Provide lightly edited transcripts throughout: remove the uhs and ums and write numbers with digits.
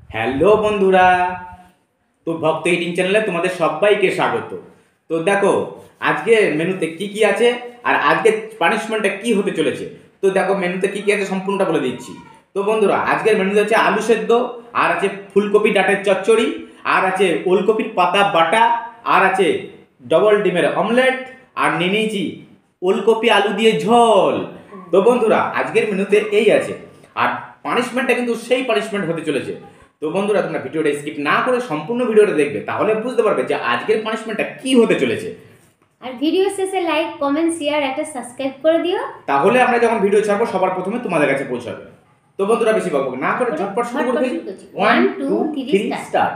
Hello বন্ধুরা, তো ভক্ত ইটিং চ্যানেলে তোমাদের সবাইকে স্বাগত। তো দেখো আজকে মেনুতে কি কি আছে আর আজকে পানিশমেন্টটা কি হতে চলেছে। তো দেখো মেনুতে কি কি আছে সম্পূর্ণটা বলে দিচ্ছি। তো বন্ধুরা আজকের মেনুতে আছে আলু সেদ্ধ, আর আছে ফুলকপি ডাঁটের চচ্চড়ি, আর আছে ওলকপির পাতা বাটা, আর আছে ডবল ডিমের অমলেট, আর নিয়ে নিয়েছি ওলকপি আলু দিয়ে ঝোল। তো বন্ধুরা আজকের মেনুতে এই আছে, আর পানিশমেন্টটা কিন্তু সেই পানিশমেন্ট হতে চলেছে। তো বন্ধুরা তোমরা ভিডিওটা স্কিপ না করে সম্পূর্ণ ভিডিওটা দেখবে, তাহলে বুঝতে পারবে যে আজকের পানিশমেন্টটা কি হতে চলেছে। আর ভিডিও শেষে লাইক কমেন্ট শেয়ার একটা সাবস্ক্রাইব করে দিও, তাহলে আমরা যখন ভিডিও ছাড়বো সবার প্রথমে তোমাদের কাছে পৌঁছাবে। তো বন্ধুরা বেশি বকবক না করে ঝটপট শুরু করে দিই। 1 2 3 স্টার্ট।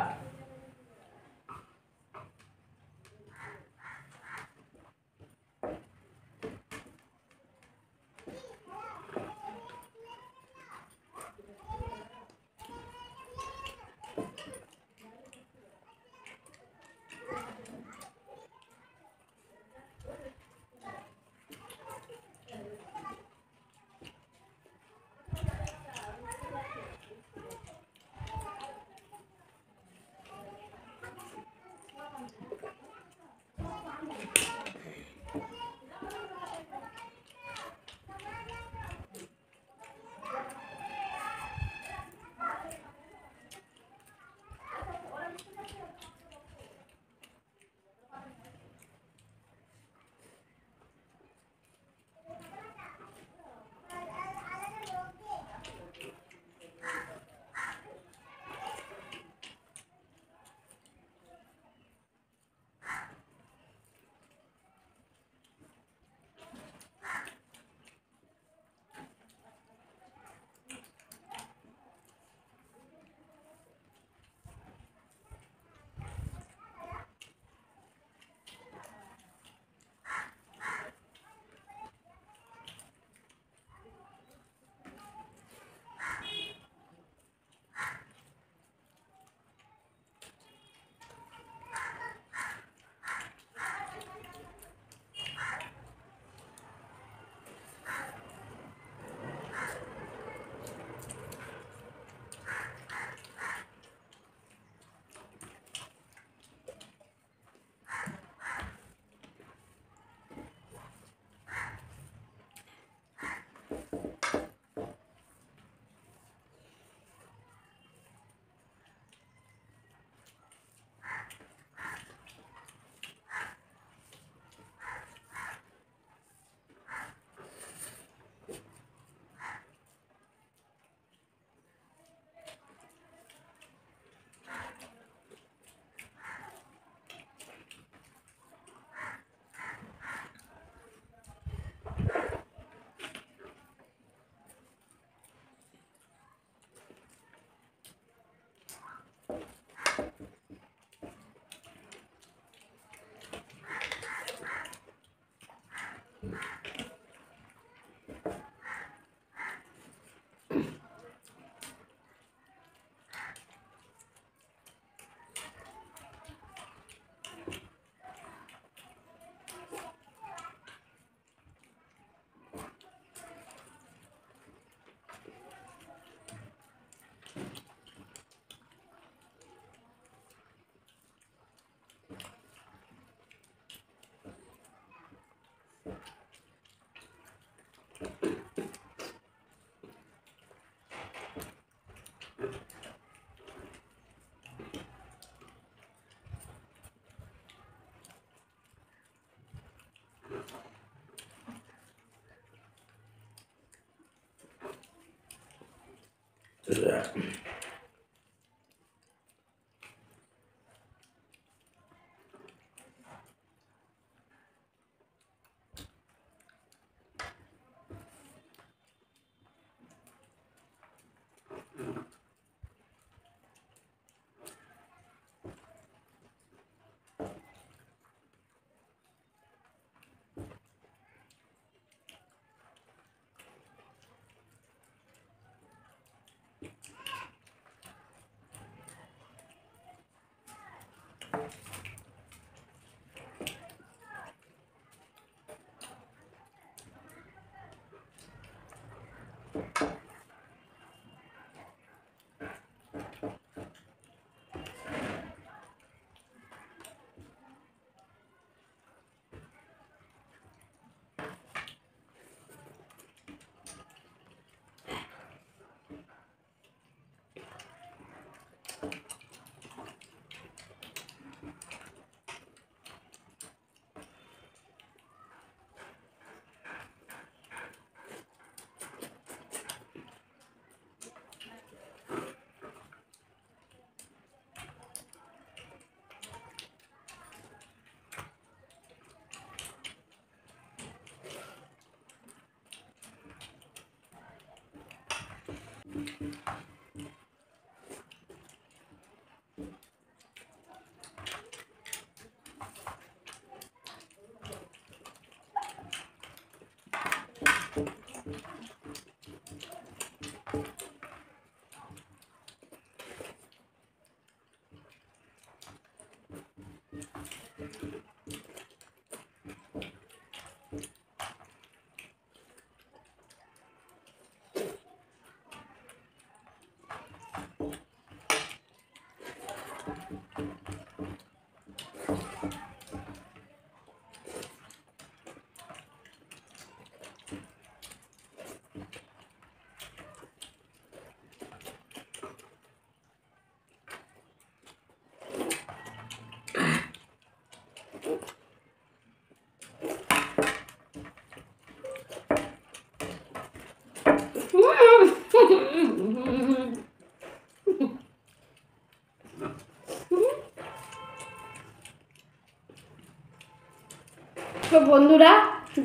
তো বন্ধুরা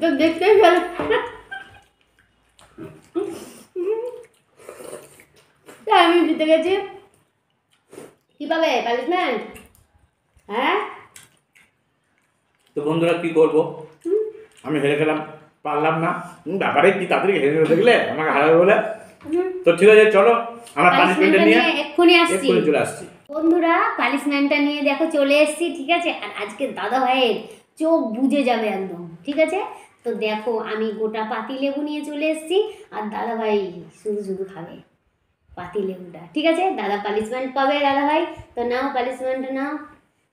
তো দেখতেই পেলে আমি জিতে গেছি কি পাবে পানিশমেন্ট? হ্যাঁ তো বন্ধুরা কি করবো, আমি হেরে গেলাম, পারলাম না। ব্যাপারে কি তাড়াতাড়ি হেরে গেলে দেখলে আমাকে হারাবে বলে। তো ঠিক আছে, চলো আমার পানিশমেন্টটা নিয়ে এক্ষুনি আসছি। এক্ষুনি চলে আসছি। বন্ধুরা পানিশমেন্টটা নিয়ে দেখো চলে এসেছি, ঠিক আছে। আর আজকে দাদা ভাইয়ের চোখ বুজে যাবে একদম, ঠিক আছে। তো দেখো আমি গোটা পাতি লেবু নিয়ে চলে এসেছি, আর দাদা ভাই শুধু শুধু খাবে পাতি লেবুটা, ঠিক আছে। দাদা পানিশমেন্ট পাবে দাদা ভাই, তো নাও পানিশমেন্ট নাও।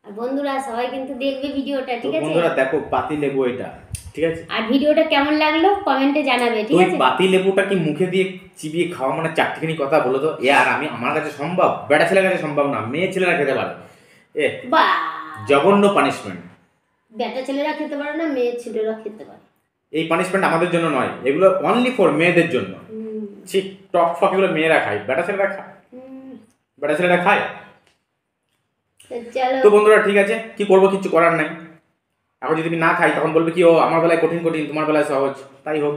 আর বন্ধুরা সবাই কিন্তু দেখবে ভিডিওটা, ঠিক আছে। বন্ধুরা দেখো পাতি লেবু এটা, ঠিক আছে। আর ভিডিওটা কেমন লাগলো কমেন্টে জানাবে, ঠিক তুই আছে। পাতি লেবুটা কি মুখে দিয়ে চিবিয়ে খাওয়া মানে চারটিখানি কথা বলো তো। এ আর আমি, আমার কাছে সম্ভব, বেটা ছেলের কাছে সম্ভব না, মেয়ে ছেলেরা খেতে পারে। এ বা জঘন্য পানিশমেন্ট। বেটা ছেলেরা খেতে পারে না, মেয়ে ছেলেরা খেতে পারে। এই পানিশমেন্ট আমাদের জন্য নয়, এগুলো অনলি ফর মেয়েদের জন্য। ঠিক টক ফক এগুলো মেয়েরা খায়, বেটা ছেলেরা খায়? বেটা ছেলেরা খায়? চলো তো বন্ধুরা ঠিক আছে, কি করবো, কিছু করার নাই। এখন যদি আমি না খাই তখন বলবে কি ও আমার বেলায় কঠিন কঠিন, তোমার বেলায় সহজ। তাই হোক,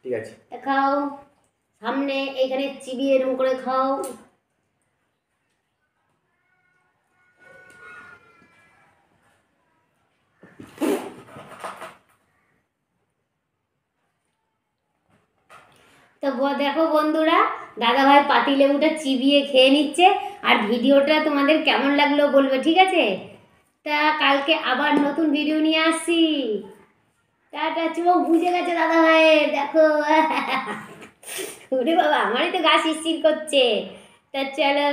ঠিক আছে। খাও সামনে এইখানে চিবিয়ে এরকম করে খাও। তো দেখো বন্ধুরা দাদা ভাই পাতি লেবুটা চিবিয়ে খেয়ে নিচ্ছে। আর ভিডিওটা তোমাদের কেমন লাগলো বলবে, ঠিক আছে। তা কালকে আবার নতুন ভিডিও নিয়ে আসছি। টাটা, চোখ বুঝে গেছে দাদা ভাই, দেখো ওরে বাবা আমারই তো গা শিরশির করছে। তা চলো।